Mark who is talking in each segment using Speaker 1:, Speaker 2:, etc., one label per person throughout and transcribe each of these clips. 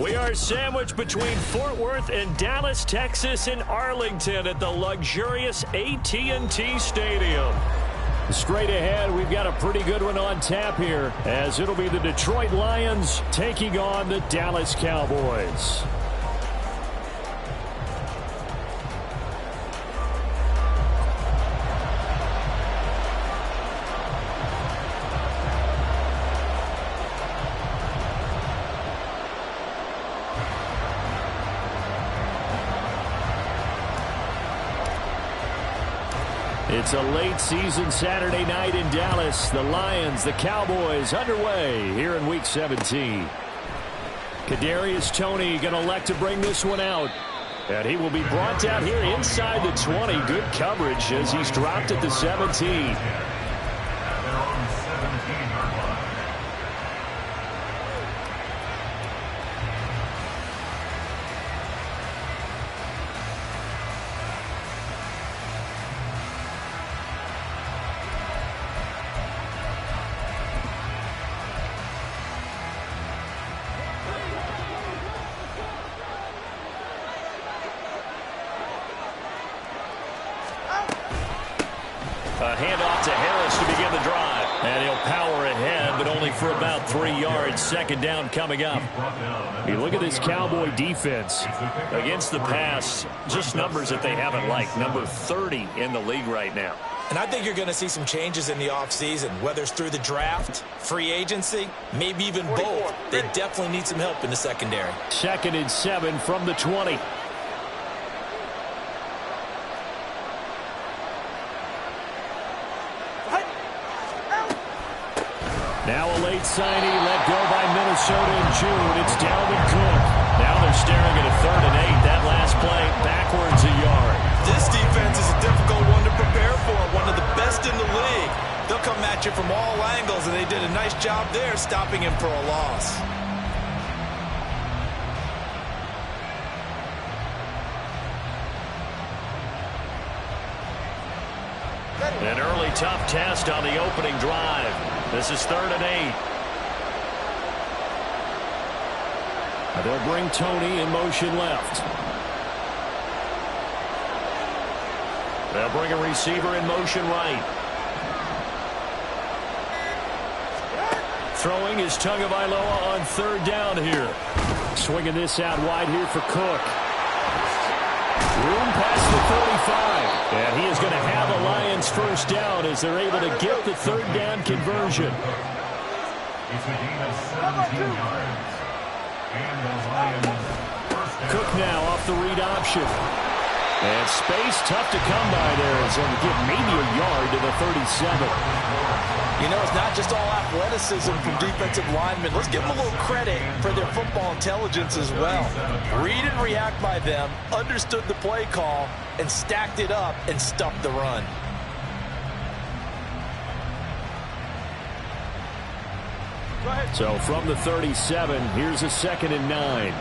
Speaker 1: We are sandwiched between Fort Worth and Dallas, Texas, in Arlington at the luxurious AT&T Stadium. Straight ahead, we've got a pretty good one on tap here, as it'll be the Detroit Lions taking on the Dallas Cowboys. It's a late season Saturday night in Dallas. The Lions, the Cowboys underway here in Week 17. Kadarius Toney going to elect to bring this one out. And he will be brought down here inside the 20. Good coverage as he's dropped at the 17. A handoff to Harris to begin the drive. And he'll power ahead, but only for about 3 yards. Second down coming up. You look at this Cowboy defense against the pass. Just numbers that they haven't liked. Number 30 in the league right now.
Speaker 2: And I think you're going to see some changes in the offseason, whether it's through the draft, free agency, maybe even both. They definitely need some help in the secondary.
Speaker 1: 2nd and 7 from the 20. Now a late signing let go by Minnesota in June. It's Dalvin Cook. Now they're staring at a 3rd and 8. That last play backwards a yard.
Speaker 2: This defense is a difficult one to prepare for. One of the best in the league. They'll come at you from all angles, and they did a nice job there stopping him for a loss.
Speaker 1: An early tough test on the opening drive. This is 3rd and 8. They'll bring Toney in motion left. They'll bring a receiver in motion right. Throwing is Tagovailoa on 3rd down here. Swinging this out wide here for Cook. Room past the 35. And he is going to have a Lions first down as they're able to get the 3rd down conversion. Cook now off the read option. And space tough to come by there as they'll get maybe a yard to the 37.
Speaker 2: You know, it's not just all athleticism from defensive linemen. Let's give them a little credit for their football intelligence as well. Read and react by them, understood the play call, and stacked it up and stuffed the run.
Speaker 1: So from the 37, here's a 2nd and 9.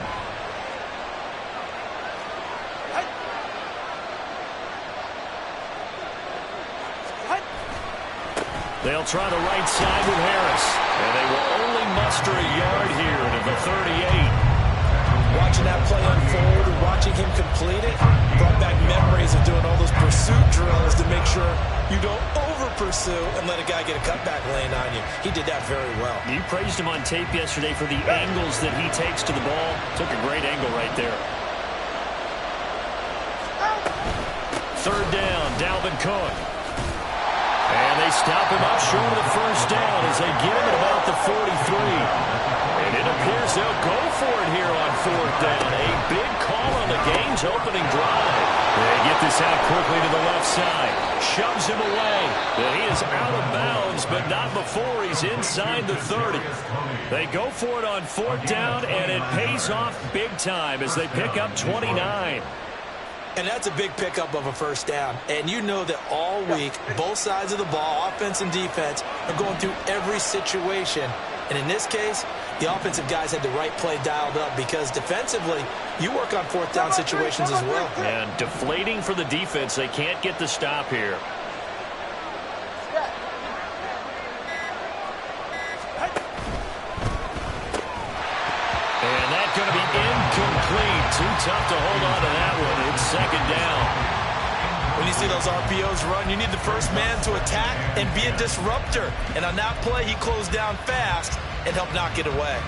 Speaker 1: They'll try the right side with Harris. And they will only muster a yard here to the 38.
Speaker 2: Watching that play unfold and watching him complete it brought back memories of doing all those pursuit drills to make sure you don't over-pursue and let a guy get a cutback lane on you. He did that very well.
Speaker 1: You praised him on tape yesterday for the angles that he takes to the ball. Took a great angle right there. 3rd down, Dalvin Cook. And they stop him up short of the first down as they get him at about the 43. And it appears they'll go for it here on 4th down. A big call on the game's opening drive. They get this out quickly to the left side. Shoves him away. And he is out of bounds, but not before he's inside the 30. They go for it on 4th down, and it pays off big time as they pick up 29.
Speaker 2: And that's a big pickup of a first down. And you know that all week, both sides of the ball, offense and defense, are going through every situation. And in this case, the offensive guys had the right play dialed up because defensively, you work on 4th down situations as well.
Speaker 1: And deflating for the defense. They can't get the stop here. And that's going to be incomplete. Too tough to hold on to that one. It's second down.
Speaker 2: When you see those RPOs run, you need the first man to attack and be a disruptor. And on that play, he closed down fast and helped knock it away.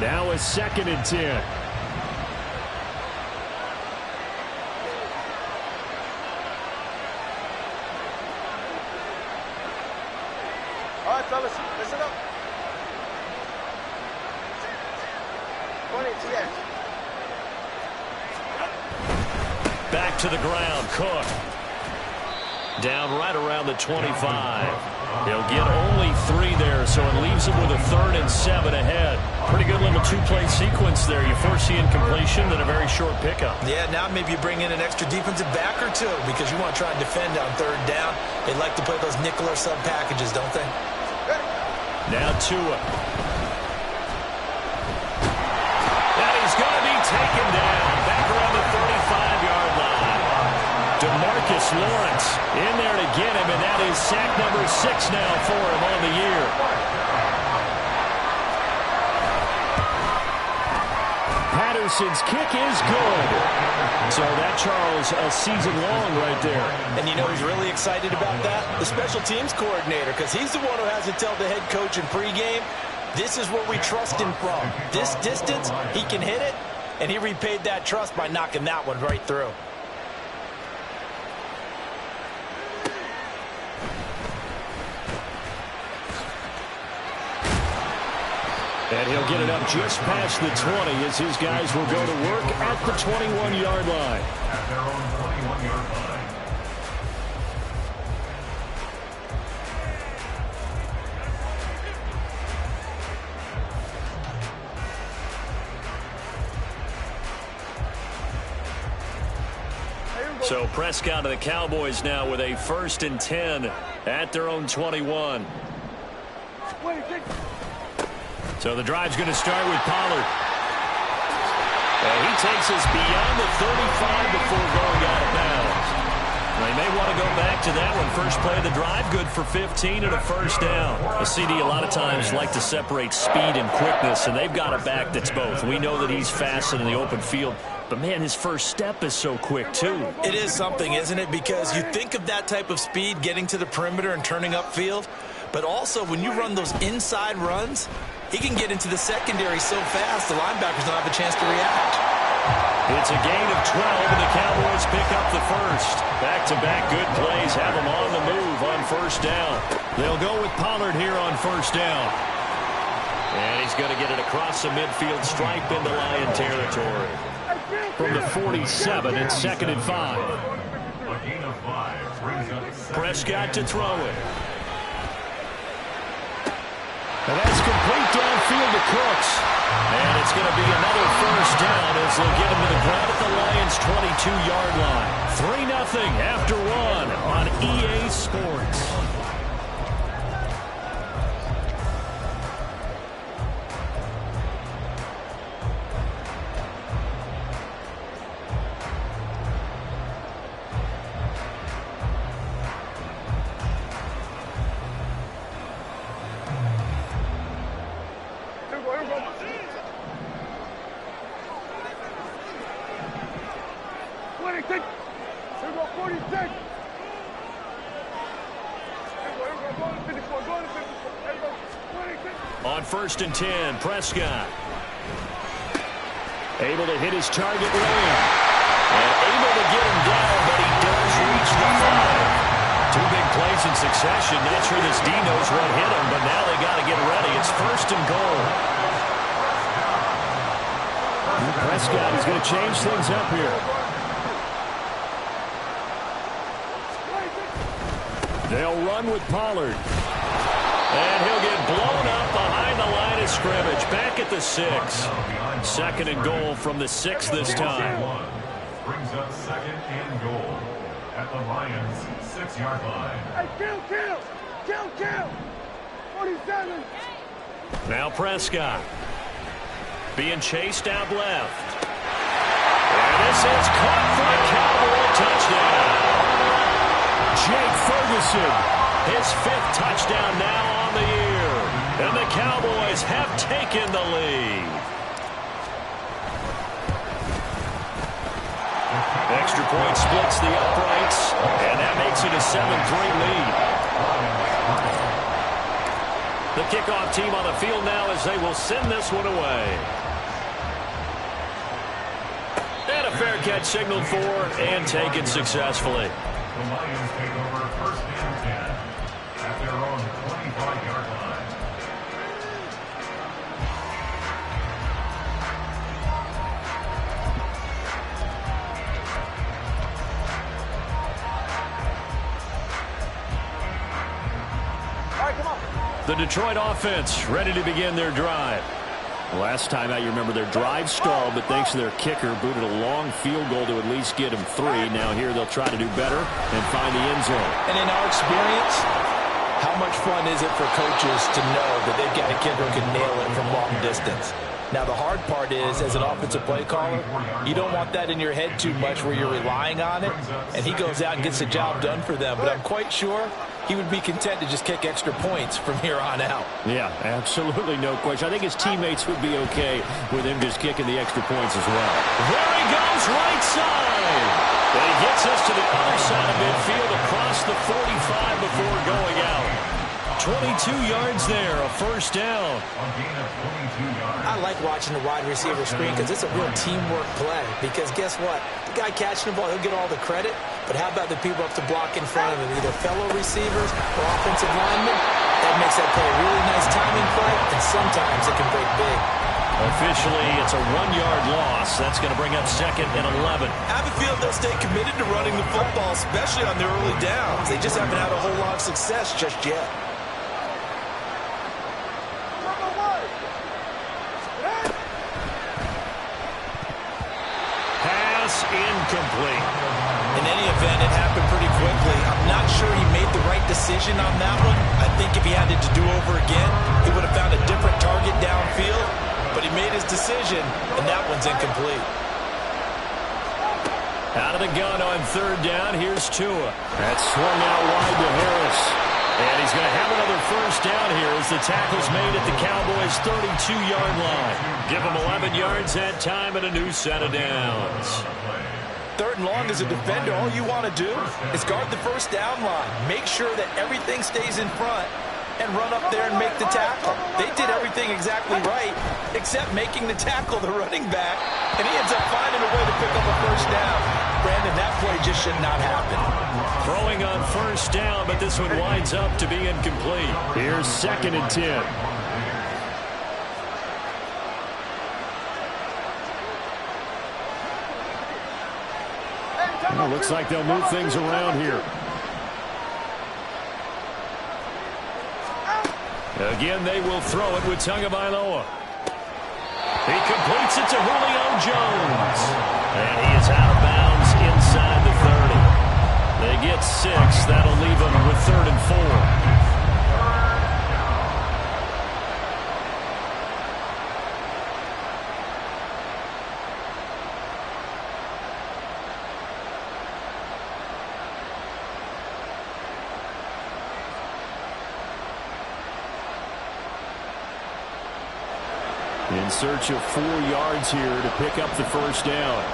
Speaker 1: Now a 2nd and 10.
Speaker 3: All right, fellas, listen up. 20 TX.
Speaker 1: Back to the ground, Cook. Down right around the 25. He'll get only 3 there, so it leaves him with a 3rd and 7 ahead. Pretty good little 2-play sequence there. You force the incompletion, then a very short pickup.
Speaker 2: Yeah, now maybe you bring in an extra defensive back or two because you want to try and defend on 3rd down. They like to play those nickel or sub packages, don't they?
Speaker 1: Now Tua. And he's going to be taken down. Back around the 35-yard line. DeMarcus Lawrence in there to get him, and that is sack number 6 now for him on the year. Patterson's kick is good. So that, Charles, a season long right there.
Speaker 2: And you know who's really excited about that? The special teams coordinator, because he's the one who has to tell the head coach in pregame, this is what we trust him from. This distance, he can hit it, and he repaid that trust by knocking that one right through.
Speaker 1: And he'll get it up just past the 20 as his guys will go to work at the 21-yard line.
Speaker 4: At their own 21-yard line.
Speaker 1: So Prescott and the Cowboys now with a 1st and 10 at their own 21. So the drive's going to start with Pollard. And he takes us beyond the 35 before going out of bounds. They may want to go back to that one. First play of the drive, good for 15 and a 1st down. A CD a lot of times like to separate speed and quickness, and they've got a back that's both. We know that he's fast in the open field, but, man, his first step is so quick, too.
Speaker 2: It is something, isn't it? Because you think of that type of speed getting to the perimeter and turning upfield, but also when you run those inside runs, he can get into the secondary so fast the linebackers don't have a chance to react.
Speaker 1: It's a gain of 12, and the Cowboys pick up the 1st. Back-to-back good plays have them on the move on 1st down. They'll go with Pollard here on 1st down. And he's going to get it across the midfield stripe into Lion territory. From the 47, it's 2nd and 5.
Speaker 4: A gain of 5 brings up
Speaker 1: Prescott to throw it. And that's complete downfield to Cooks. And it's going to be another 1st down as they'll get him to the ground at the Lions' 22-yard line. 3-0 after 1 on EA Sports. On 1st and 10, Prescott. Able to hit his target lane. And able to get him down, but he does reach the 5. 2 big plays in succession. Not sure this D knows what hit him, but now they got to get ready. It's 1st and goal. Prescott is going to change things up here. They'll run with Pollard. And he'll get blown up behind the line of scrimmage. Back at the 6. 2nd and goal from the 6 this time.
Speaker 4: brings up 2nd and goal at the Lions' 6-yard line.
Speaker 3: Hey, kill! 47.
Speaker 1: Now Prescott. Being chased out left. And this is caught for a Cowboy touchdown. Jake Ferguson His 5th touchdown now on the year. And the Cowboys have taken the lead. Extra point splits the uprights, and that makes it a 7-3 lead. The kickoff team on the field now as they will send this one away. And a fair catch signaled for and taken successfully.
Speaker 4: The Lions take over first and 10 at their own 25-yard line.
Speaker 3: All right, come on.
Speaker 1: The Detroit offense ready to begin their drive. Last time out, you remember their drive stalled, but thanks to their kicker, booted a long field goal to at least get them 3. Now here they'll try to do better and find the end zone.
Speaker 2: And in our experience, how much fun is it for coaches to know that they've got a kicker who can nail it from long distance? Now, the hard part is, as an offensive play caller, you don't want that in your head too much where you're relying on it, and he goes out and gets the job done for them. But I'm quite sure he would be content to just kick extra points from here on out.
Speaker 1: Yeah, absolutely no question. I think his teammates would be okay with him just kicking the extra points as well. There he goes, right side. And he gets us to the other side of midfield across the 45 before going out. 22 yards there, a first down.
Speaker 2: I like watching the wide receiver screen because it's a real teamwork play. Because guess what? The guy catching the ball, he'll get all the credit. But how about the people up to block in front of him, either fellow receivers or offensive linemen? That makes that play a really nice timing play, and sometimes it can break big.
Speaker 1: Officially, it's a 1-yard loss. That's going to bring up 2nd and 11.
Speaker 2: I have a feeling they'll stay committed to running the football, especially on their early downs. They just haven't had a whole lot of success just yet.
Speaker 1: Incomplete.
Speaker 2: In any event, it happened pretty quickly. I'm not sure he made the right decision on that one. I think if he had it to do over again, he would have found a different target downfield. But he made his decision, and that one's incomplete.
Speaker 1: Out of the gun on 3rd down, here's Tua. That's swung out wide to Harris. And he's going to have another first down here as the tackle's made at the Cowboys' 32-yard line. Give him 11 yards that time and a new set of downs.
Speaker 2: 3rd and long as a defender, all you want to do is guard the first down line. Make sure that everything stays in front and run up there and make the tackle. They did everything exactly right except making the tackle the running back, and he ends up finding a way to pick up a first down. Brandon, that play just should not happen.
Speaker 1: Throwing on first down, but this one winds up to be incomplete. Here's 2nd and 10. Well, looks like they'll move things around here. Again, they will throw it with Tagovailoa. He completes it to Julio Jones. And he is out of bounds inside the 30. They get 6. That'll leave them with 3rd and 4. In search of 4 yards here to pick up the first down.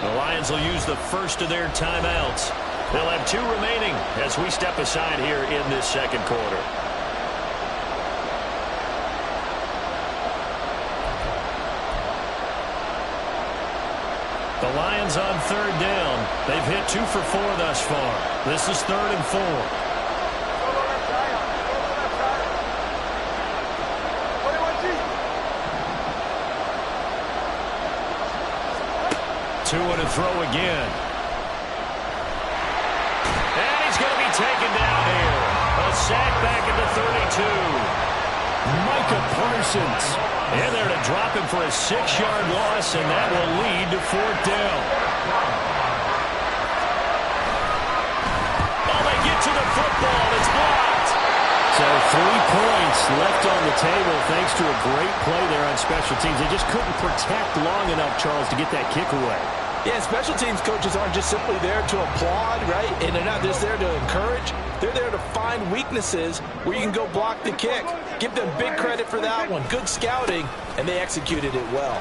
Speaker 1: The Lions will use the first of their timeouts. They'll have 2 remaining as we step aside here in this 2nd quarter. The Lions on 3rd down. They've hit 2 for 4 thus far. This is 3rd and 4. Tua to throw again. And he's going to be taken down here. A sack back at the 32. Micah Parsons in there to drop him for a 6-yard loss, and that will lead to 4th down. Oh, they get to the football. It's blocked. So 3 points left on the table thanks to a great play there on special teams. They just couldn't protect long enough, Charles, to get that kick away.
Speaker 2: Yeah, special teams coaches aren't just simply there to applaud, right? And they're not just there to encourage. They're there to find weaknesses where you can go block the kick. Give them big credit for that one. Good scouting, and they executed it well.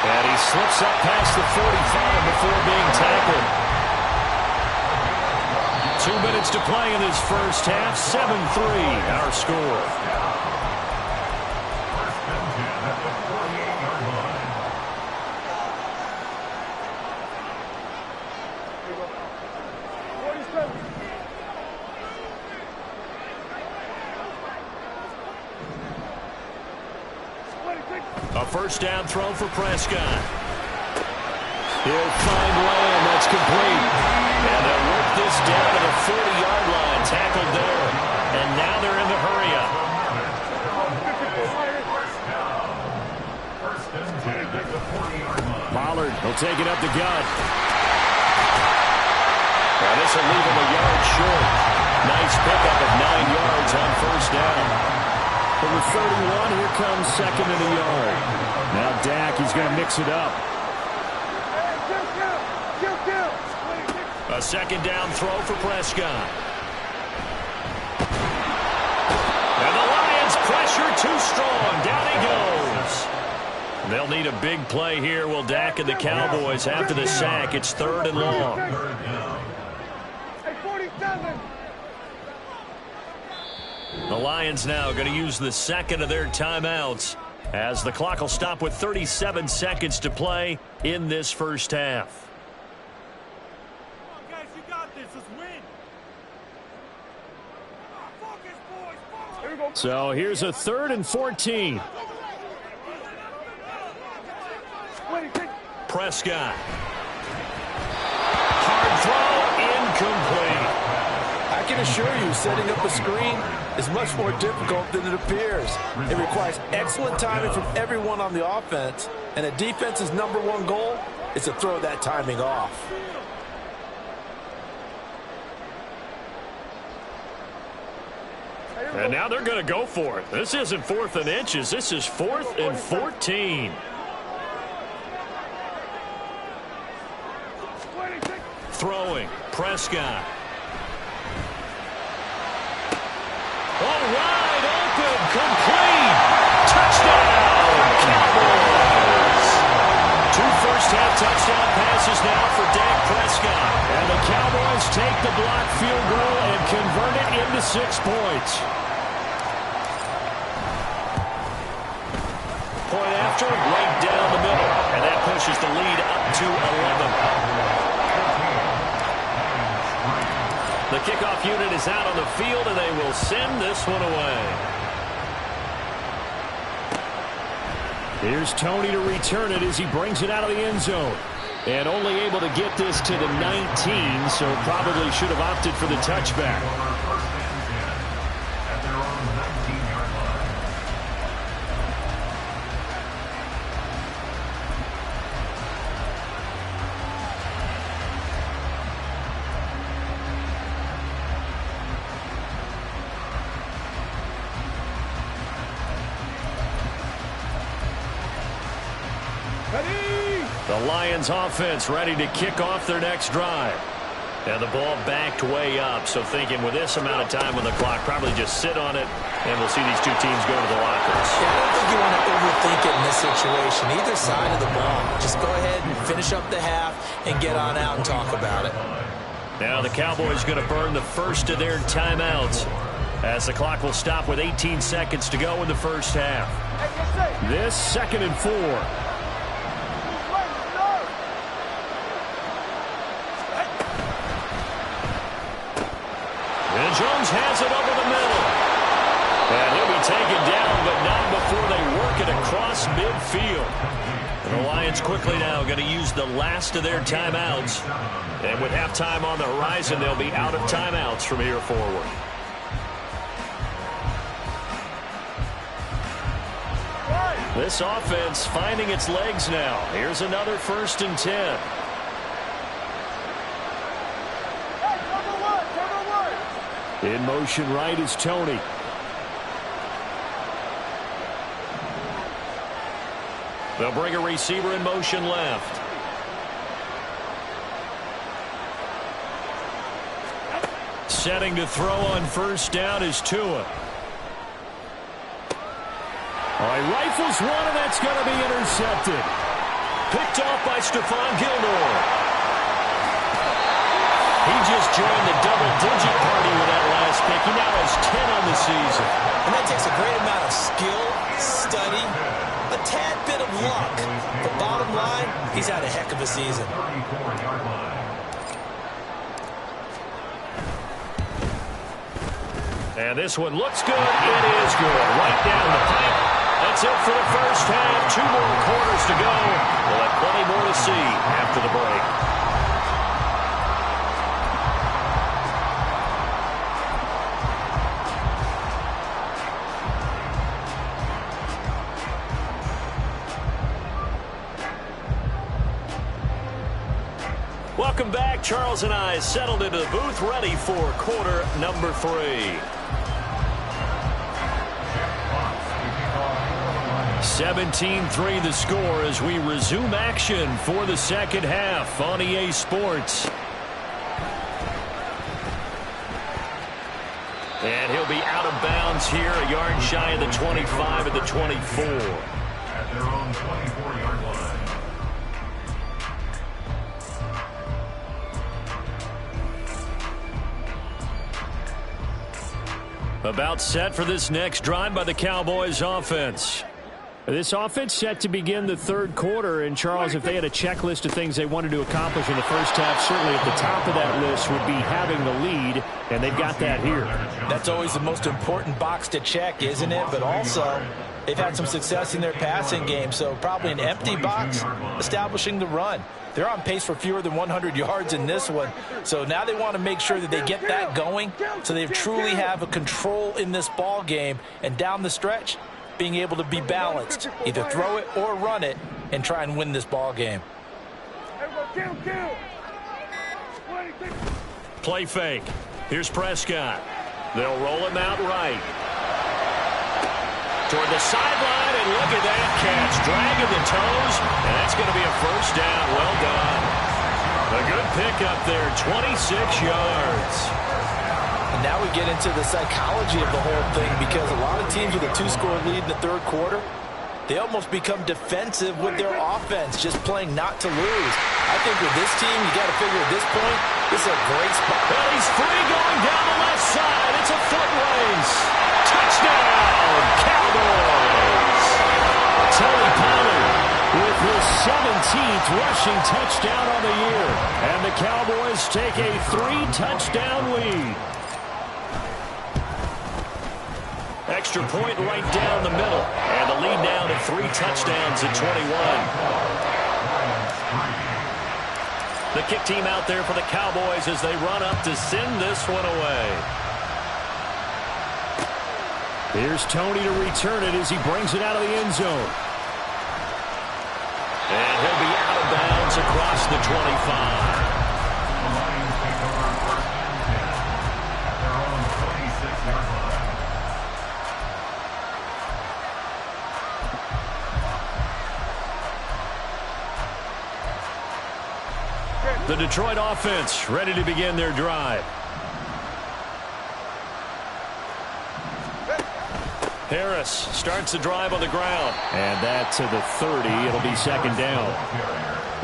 Speaker 1: And he slips up past the 45 before being tackled. 2 minutes to play in this first half. 7-3, our score. A first down throw for Prescott. He'll find Lamb. That's complete. And they'll work this down to the 40-yard line. Tackled there. And now they're in the hurry-up. Pollard will take it up the gut. Now this will leave him a yard short. Nice pickup of 9 yards on first down. From the 31, here comes second and a yard. Now Dak, he's going to mix it up. A second down throw for Prescott. And the Lions pressure too strong. Down he goes. They'll need a big play here. Will Dak and the Cowboys after the sack? It's 3rd and long. The Lions now going to use the second of their timeouts as the clock will stop with 37 seconds to play in this first half.
Speaker 3: Come on, guys, you got this. Let's win. Focus, boys. Focus. Here we go.
Speaker 1: So here's a 3rd and 14. Prescott. Hard throw, incomplete.
Speaker 2: I can assure you, setting up a screen is much more difficult than it appears. It requires excellent timing from everyone on the offense, and a defense's #1 goal is to throw that timing off.
Speaker 1: And now they're going to go for it. This isn't 4th and inches. This is 4th and 14. Throwing, Prescott. Oh, wide open, complete. Touchdown, Cowboys. 2 first-half touchdown passes now for Dak Prescott. And the Cowboys take the blocked field goal and convert it into 6 points. Point after, right down the middle. And that pushes the lead up to 11. The kickoff unit is out on the field, and they will send this one away. Here's Tony to return it as he brings it out of the end zone. And only able to get this to the 19, so probably should have opted for the touchback. The Lions offense ready to kick off their next drive. And the ball backed way up, so thinking with this amount of time on the clock, probably just sit on it, and we'll see these two teams go to the lockers.
Speaker 2: Yeah, I don't think you want to overthink it in this situation. Either side of the ball. Just go ahead and finish up the half and get on out and talk about it.
Speaker 1: Now the Cowboys going to burn the first of their timeouts as the clock will stop with 18 seconds to go in the first half. This 2nd and 4. And Jones has it over the middle. And he'll be taken down, but not before they work it across midfield. And the Lions quickly now going to use the last of their timeouts. And with halftime on the horizon, they'll be out of timeouts from here forward. This offense finding its legs now. Here's another 1st and 10. In motion right is Tony. They'll bring a receiver in motion left. Setting to throw on first down is Tua. All right, rifles one, and that's going to be intercepted. Picked off by Stephon Gilmore. He just joined the double-digit party with that last pick. He now has 10 on the season.
Speaker 2: And that takes a great amount of skill, study, a tad bit of luck. But bottom line, he's had a heck of a season.
Speaker 1: And this one looks good. It is good. Right down the pipe. That's it for the first half. 2 more quarters to go. We'll have plenty more to see after the break. Welcome back. Charles and I settled into the booth, ready for quarter number 3. 17-3 the score as we resume action for the second half on EA Sports. And he'll be out of bounds here, a yard shy of the 25 at the 24.
Speaker 4: At their own 24-yard line.
Speaker 1: About set for this next drive by the Cowboys offense. This offense set to begin the third quarter. And, Charles, if they had a checklist of things they wanted to accomplish in the first half, certainly at the top of that list would be having the lead, and they've got that here.
Speaker 2: That's always the most important box to check, isn't it? But also, they've had some success in their passing game, so probably an empty box establishing the run. They're on pace for fewer than 100 yards in this one. So now they want to make sure that they get that going so they truly have a control in this ball game. And down the stretch, being able to be balanced, either throw it or run it, and try and win this ball game.
Speaker 1: Play fake. Here's Prescott. They'll roll him out right. Toward the sideline, and look at that catch. Dragging the toes, and that's going to be a first down. Well done. A good pickup there, 26 yards.
Speaker 2: And now we get into the psychology of the whole thing, because a lot of teams with a 2-score lead in the third quarter, they almost become defensive with their offense, just playing not to lose. I think with this team, you got to figure at this point, this is a great spot.
Speaker 1: Well, he's free going down the left side. It's a foot race. Touchdown, Cowboys. Tony Pollard with his 17th rushing touchdown on the year. And the Cowboys take a 3-touchdown lead. Extra point right down the middle. And the lead now to 3 touchdowns at 21. The kick team out there for the Cowboys as they run up to send this one away. Here's Tony to return it as he brings it out of the end zone. And he'll be out of bounds across the 25.
Speaker 4: The Lions take over first and 10 at their own 26-yard line.
Speaker 1: The Detroit offense ready to begin their drive. Harris starts the drive on the ground. And that to the 30. It'll be second down.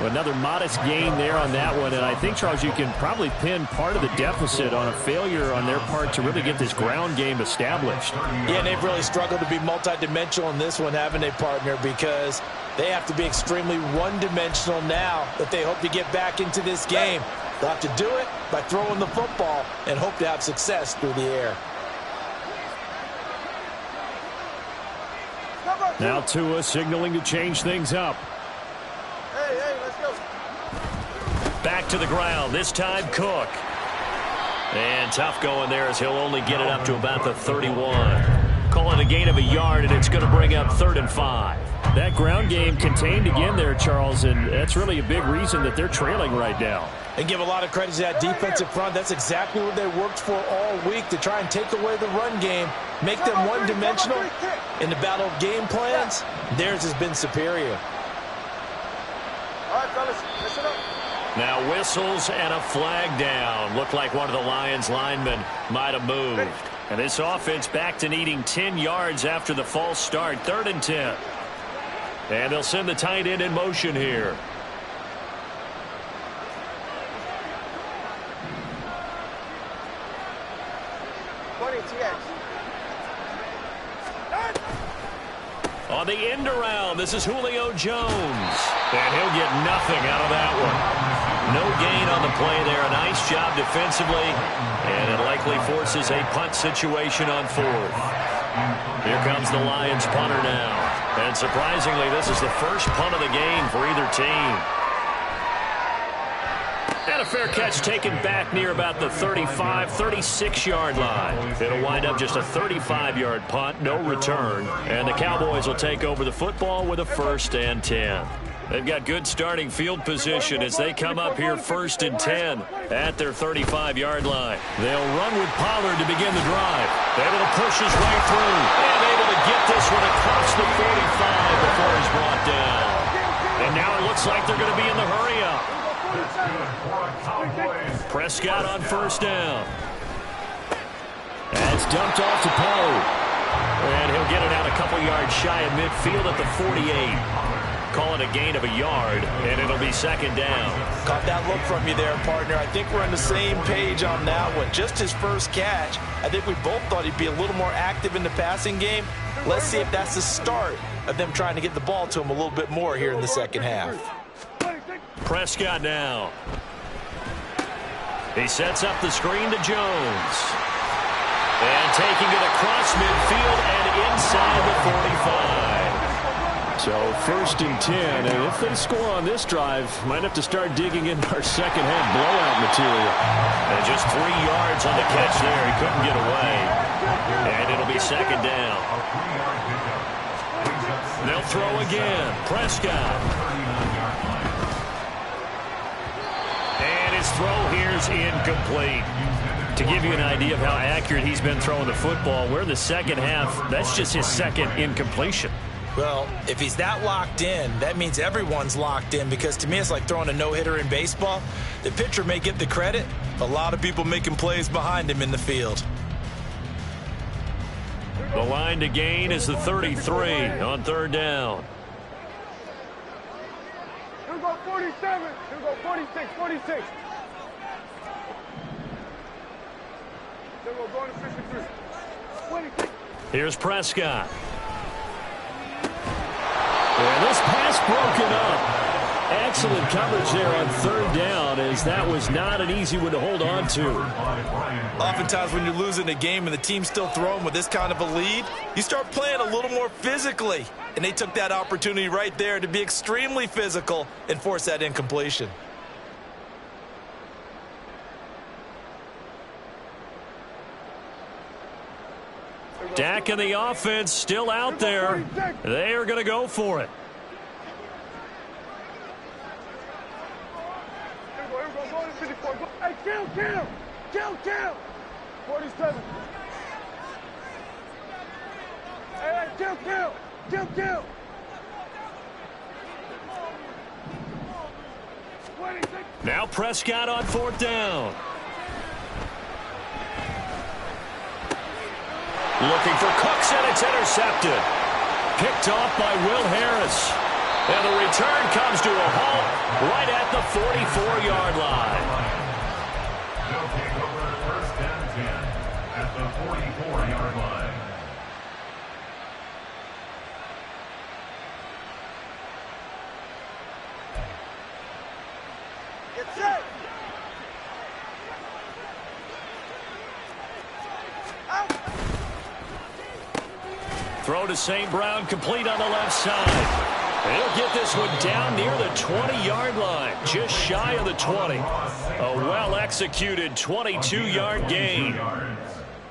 Speaker 1: Another modest gain there on that one. And I think, Charles, you can probably pin part of the deficit on a failure on their part to really get this ground game established.
Speaker 2: Yeah, and they've really struggled to be multidimensional in this one, haven't they, partner? Because they have to be extremely one-dimensional now that they hope to get back into this game. They'll have to do it by throwing the football and hope to have success through the air.
Speaker 1: Now Tua signaling to change things up.
Speaker 3: Hey, let's go.
Speaker 1: Back to the ground, this time Cook. And tough going there as he'll only get it up to about the 31. Call it a gain of a yard, and it's going to bring up 3rd and 5.
Speaker 5: That ground game contained again there, Charles, and that's really a big reason that they're trailing right now.
Speaker 2: And give a lot of credit to that defensive front. That's exactly what they worked for all week, to try and take away the run game, make them one-dimensional. In the battle of game plans, theirs has been superior.
Speaker 3: All right, fellas, listen up.
Speaker 1: Now whistles and a flag down. Looked like one of the Lions linemen might have moved. And this offense back to needing 10 yards after the false start. 3rd and 10. And they'll send the tight end in motion here. On the end around, this is Julio Jones. And he'll get nothing out of that one. No gain on the play there. A nice job defensively. And it likely forces a punt situation on 4th. Here comes the Lions punter now. And surprisingly, this is the first punt of the game for either team. And a fair catch taken back near about the 35, 36-yard line. It'll wind up just a 35-yard punt, no return. And the Cowboys will take over the football with a 1st and 10. They've got good starting field position as they come up here 1st and 10 at their 35-yard line. They'll run with Pollard to begin the drive. Able to push his way through. And able to get this one across the 45 before he's brought down. And now it looks like they're going to be in the hurry-up. Prescott on 1st down. That's dumped off to Pollard. And he'll get it out a couple yards shy of midfield at the 48. Call it a gain of a yard, and it'll be 2nd down.
Speaker 2: Caught that look from you there, partner. I think we're on the same page on that one. Just his first catch. I think we both thought he'd be a little more active in the passing game. Let's see if that's the start of them trying to get the ball to him a little bit more here in the second half.
Speaker 1: Prescott now. He sets up the screen to Jones. And taking it across midfield and inside the 45.
Speaker 5: So 1st and 10, and if they score on this drive, might have to start digging in our second half blowout material.
Speaker 1: And just 3 yards on the catch there. He couldn't get away. And it'll be 2nd down. They'll throw again. Prescott. And his throw here's incomplete. To give you an idea of how accurate he's been throwing the football, we're in the second half. That's just his 2nd incompletion.
Speaker 2: Well, if he's that locked in, that means everyone's locked in, because to me it's like throwing a no-hitter in baseball. The pitcher may get the credit. A lot of people making plays behind him in the field.
Speaker 1: The line to gain is the 33 on 3rd down.
Speaker 3: Here we go 47. Here we go 46, 46. Here we go going to 53. 26.
Speaker 1: Here's Prescott. And this pass broken up. Excellent coverage there on 3rd down, as that was not an easy one to hold on to.
Speaker 2: Oftentimes when you're losing a game and the team's still throwing with this kind of a lead, you start playing a little more physically. And they took that opportunity right there to be extremely physical and force that incompletion.
Speaker 1: Dak and the offense still out there. They are going to go for it.
Speaker 3: Here we go, 54. Hey, kill. 47. Hey, kill. 26.
Speaker 1: Now Prescott on 4th down. Looking for Cooks, and it's intercepted. Picked off by Will Harris. And the return comes to a halt right at the 44-yard line.
Speaker 4: They'll take over 1st and 10 at the 44-yard line.
Speaker 3: Get set.
Speaker 1: Throw to St. Brown, complete on the left side. He'll get this one down near the 20-yard line, just shy of the 20. A well-executed 22-yard gain.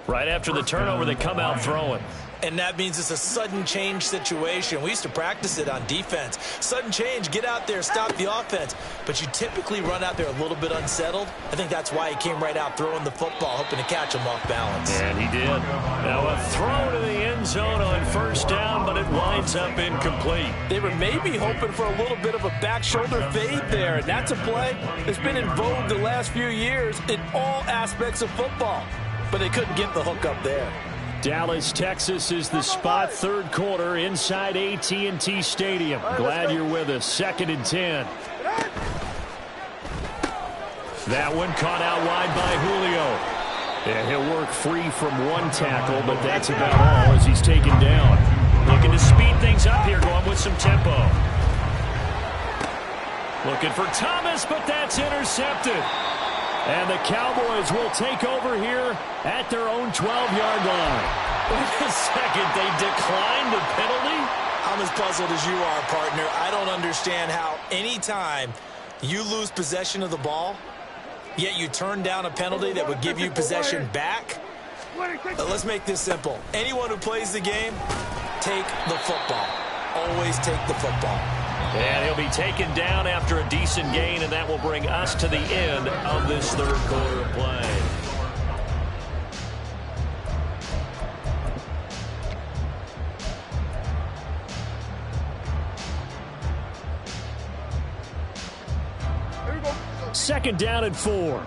Speaker 1: Right after the turnover, they come out throwing.
Speaker 2: And that means it's a sudden change situation. We used to practice it on defense. Sudden change, get out there, stop the offense. But you typically run out there a little bit unsettled. I think that's why he came right out throwing the football, hoping to catch him off balance.
Speaker 1: And he did. Now a throw to the end zone on first down, but it winds up incomplete.
Speaker 2: They were maybe hoping for a little bit of a back shoulder fade there. And that's a play that's been in vogue the last few years in all aspects of football. But they couldn't get the hook up there.
Speaker 5: Dallas, Texas is the spot, third quarter inside AT&T Stadium. Glad you're with us. 2nd and 10. That one caught out wide by Julio. Yeah, he'll work free from one tackle, but that's about all as he's taken down. Looking to speed things up here, going with some tempo. Looking for Thomas, but that's intercepted. And the Cowboys will take over here at their own 12-yard line.
Speaker 1: Wait a second, they declined the penalty?
Speaker 2: I'm as puzzled as you are, partner. I don't understand how any time you lose possession of the ball, yet you turn down a penalty that would give you possession back. Let's make this simple. Anyone who plays the game, take the football. Always take the football.
Speaker 1: And he'll be taken down after a decent gain, and that will bring us to the end of this third quarter of play.
Speaker 5: Second down and 4.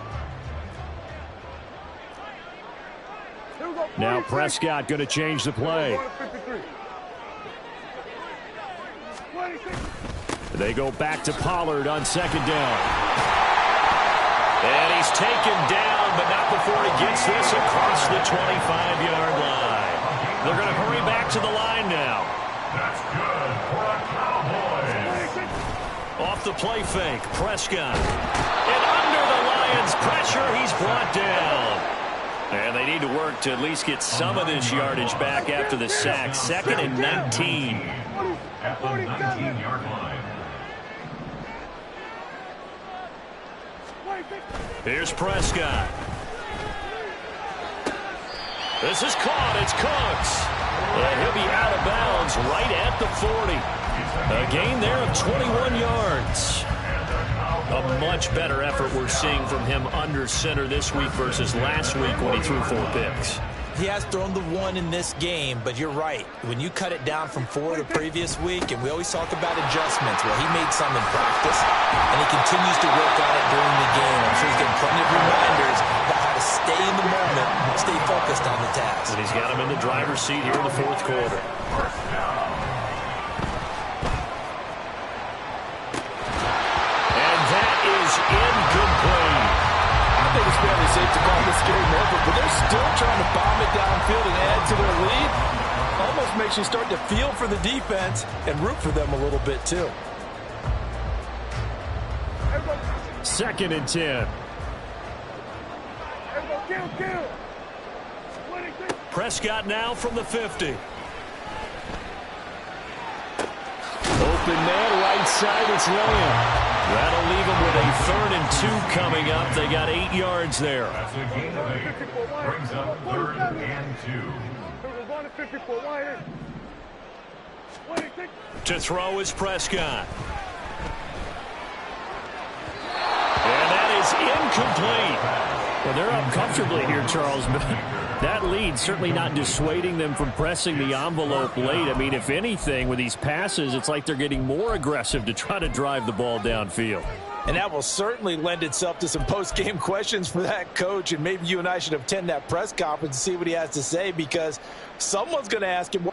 Speaker 5: Now Prescott going to change the play. They go back to Pollard on 2nd down.
Speaker 1: And he's taken down, but not before he gets this across the 25-yard line. They're going to hurry back to the line now.
Speaker 4: That's good for a Cowboys.
Speaker 1: Off the play fake, Prescott. And under the Lions' pressure, he's brought down. And they need to work to at least get some of this yardage back after the sack. 2nd and 19.
Speaker 4: At the 19-yard line.
Speaker 1: Here's Prescott. This is caught. It's Cooks. And he'll be out of bounds right at the 40. A gain there of 21 yards. A much better effort we're seeing from him under center this week versus last week when he threw 4 picks.
Speaker 2: He has thrown the 1 in this game, but you're right. When you cut it down from 4 the previous week, and we always talk about adjustments, well, he made some in practice, and he continues to work on it during the game. I'm sure he's getting plenty of reminders about how to stay in the moment, stay focused on the task.
Speaker 1: And he's got him in the driver's seat here in the 4th quarter.
Speaker 2: And that is incomplete. I think it's fairly safe to call this game over, but they're still trying to bomb it downfield and add to their lead. Almost makes you start to feel for the defense and root for them a little bit, too.
Speaker 5: 2nd and 10.
Speaker 1: Prescott now from the 50.
Speaker 5: Open man, right side, it's Lamb.
Speaker 1: That'll leave them with a 3rd and 2 coming up. They got 8 yards there.
Speaker 4: That's a gain of 8. Brings up 3rd and 2.
Speaker 1: To throw is Prescott. And that is incomplete.
Speaker 5: Well, they're up comfortably here, Charles, but that lead certainly not dissuading them from pressing the envelope late. I mean, if anything, with these passes, it's like they're getting more aggressive to try to drive the ball downfield.
Speaker 2: And that will certainly lend itself to some post-game questions for that coach, and maybe you and I should attend that press conference and see what he has to say, because someone's going to ask him.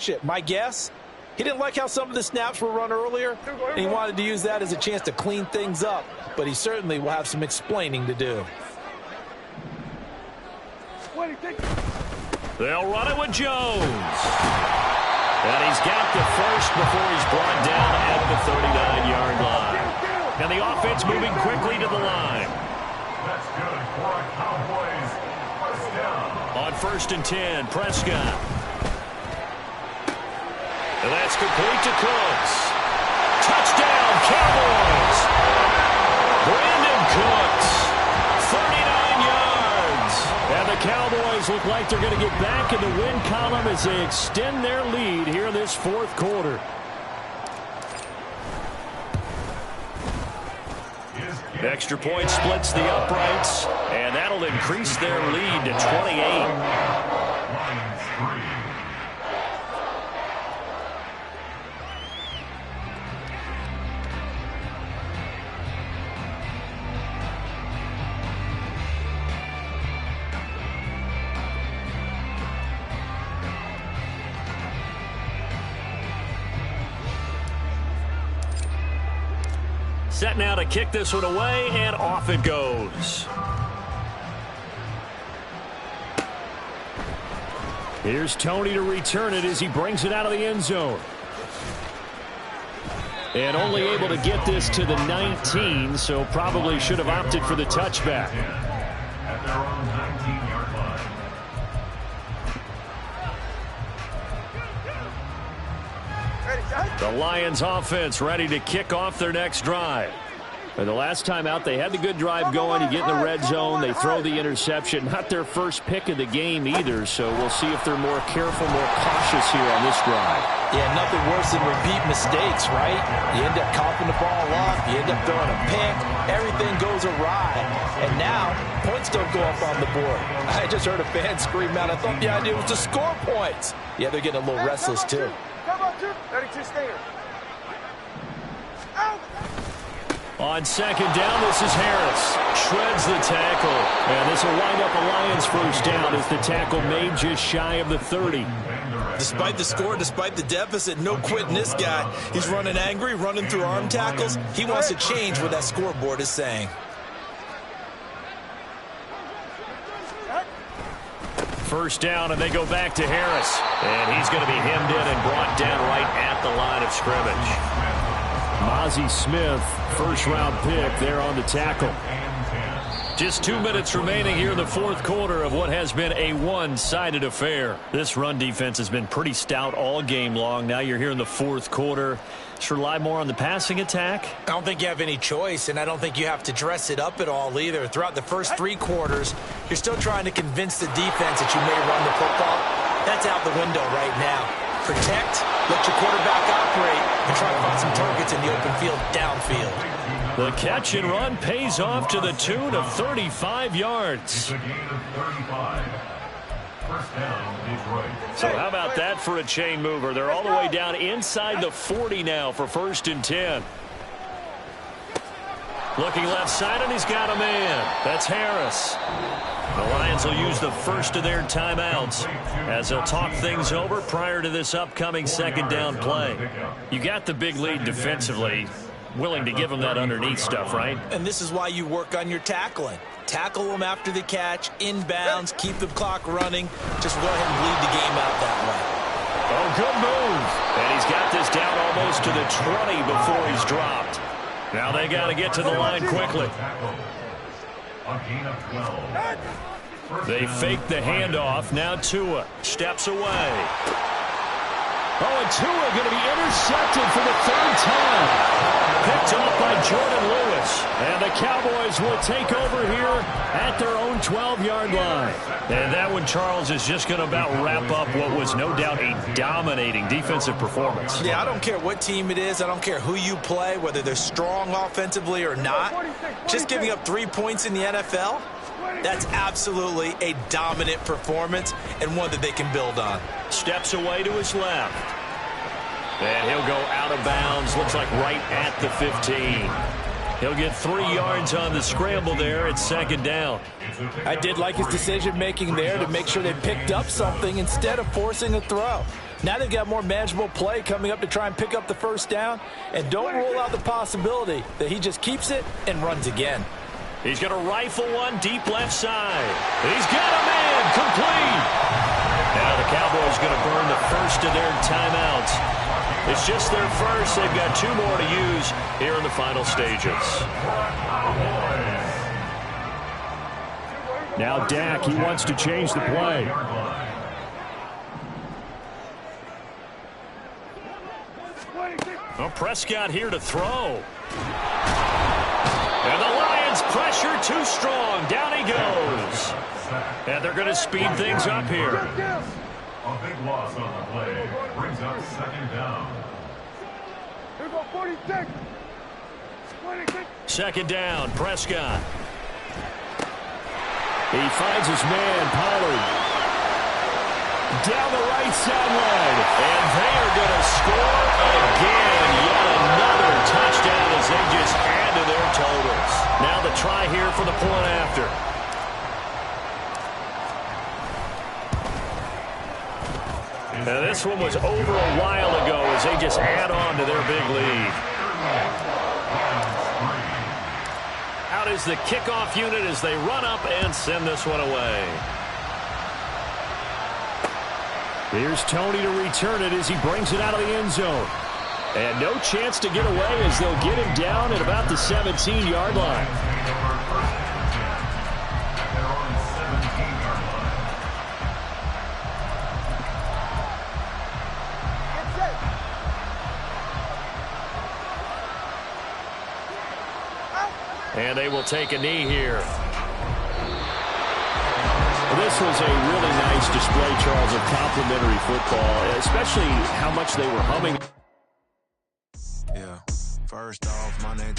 Speaker 2: It. My guess, he didn't like how some of the snaps were run earlier, and he wanted to use that as a chance to clean things up, but he certainly will have some explaining to do.
Speaker 1: They'll run it with Jones.
Speaker 5: And he's got the first before he's brought down at the 39-yard line. And the offense moving quickly to the line.
Speaker 4: That's good for a Cowboys first down.
Speaker 5: On 1st and 10, Prescott. And that's complete to Cooks. Touchdown, Cowboys! Brandon Cooks, 39 yards. And the Cowboys look like they're going to get back in the win column as they extend their lead here in this fourth quarter. Extra point splits the uprights, and that'll increase their lead to 28.
Speaker 4: Lions 3.
Speaker 5: Set now to kick this one away, and off it goes. Here's Tony to return it as he brings it out of the end zone. And only able to get this to the 19, so probably should have opted for the touchback.
Speaker 4: At their own 19-yard line.
Speaker 5: The Lions offense ready to kick off their next drive. And the last time out, they had the good drive going. You get in the red zone, they throw the interception. Not their first pick of the game either, so we'll see if they're more careful, more cautious here on this drive.
Speaker 2: Yeah, nothing worse than repeat mistakes, right? You end up coughing the ball off, you end up throwing a pick, everything goes awry. And now, points don't go up on the board. I just heard a fan scream out, I thought the idea was to score points. Yeah, they're getting a little restless too.
Speaker 3: 32 stinger.
Speaker 5: On 2nd down, this is Harris. Shreds the tackle. And this will wind up a Lions first down as the tackle made just shy of the 30.
Speaker 2: Despite the score, despite the deficit, no quitting this guy. He's running angry, running through arm tackles. He wants to change what that scoreboard is saying.
Speaker 5: First down, and they go back to Harris. And he's going to be hemmed in and brought down right at the line of scrimmage. Mozzie Smith, first-round pick there on the tackle. Just 2 minutes remaining here in the fourth quarter of what has been a one-sided affair. This run defense has been pretty stout all game long. Now you're here in the fourth quarter. Should rely more on the passing attack?
Speaker 2: I don't think you have any choice, and I don't think you have to dress it up at all either. Throughout the first 3 quarters, you're still trying to convince the defense that you may run the football. That's out the window right now. Protect, let your quarterback operate, and try to find some targets in the open field downfield.
Speaker 5: The catch and run pays off to the tune of 35 yards.
Speaker 4: It's a gain of 35. First down, Detroit.
Speaker 5: So how about that for a chain mover? They're all the way down inside the 40 now for 1st and 10. Looking left side, and he's got a man. That's Harris. The Lions will use the first of their timeouts as they'll talk things over prior to this upcoming 2nd down play. You got the big lead defensively. Willing to give them that underneath stuff, right?
Speaker 2: And this is why you work on your tackling. Tackle them after the catch, inbounds, keep the clock running. Just go ahead and bleed the game out that way.
Speaker 5: Oh, good move. And he's got this down almost to the 20 before he's dropped. Now they got to get to the line quickly.
Speaker 4: A gain of 12.
Speaker 5: They fake the handoff. Now Tua steps away. Oh, and Tua going to be intercepted for the 3rd time. Picked off by Jordan Lewis. And the Cowboys will take over here at their own 12-yard line. And that one, Charles, is just going to about wrap up what was no doubt a dominating defensive performance.
Speaker 2: Yeah, I don't care what team it is. I don't care who you play, whether they're strong offensively or not. Just giving up 3 points in the NFL, that's absolutely a dominant performance and one that they can build on.
Speaker 5: Steps away to his left. And he'll go out of bounds. Looks like right at the 15. He'll get 3 yards on the scramble there at 2nd down.
Speaker 2: I did like his decision-making there to make sure they picked up something instead of forcing a throw. Now they've got more manageable play coming up to try and pick up the 1st down. And don't rule out the possibility that he just keeps it and runs again.
Speaker 5: He's going to rifle one deep left side. He's got a man complete.
Speaker 1: Now the Cowboys going to burn the first of their timeouts. It's just their first. They've got 2 more to use here in the final stages.
Speaker 5: Now Dak, he wants to change the play.
Speaker 1: Well, Prescott here to throw. And the Lions pressure too strong. Down he goes. And they're going to speed things up here.
Speaker 4: A big loss on the play brings up 2nd down.
Speaker 3: Here go 46. 26.
Speaker 1: 2nd down, Prescott. He finds his man, Pollard. Down the right sideline. And they are going to score again. Yet another touchdown as they just add to their totals. Now the try here for the point after. Now this one was over a while ago as they just add on to their big lead. Out is the kickoff unit as they run up and send this one away.
Speaker 5: Here's Tony to return it as he brings it out of the end zone. And no chance to get away as they'll get him down at about the 17-yard line.
Speaker 1: And they will take a knee here.
Speaker 5: This was a really nice display, Charles, of complimentary football, especially how much they were humming.
Speaker 6: Yeah, first off, my name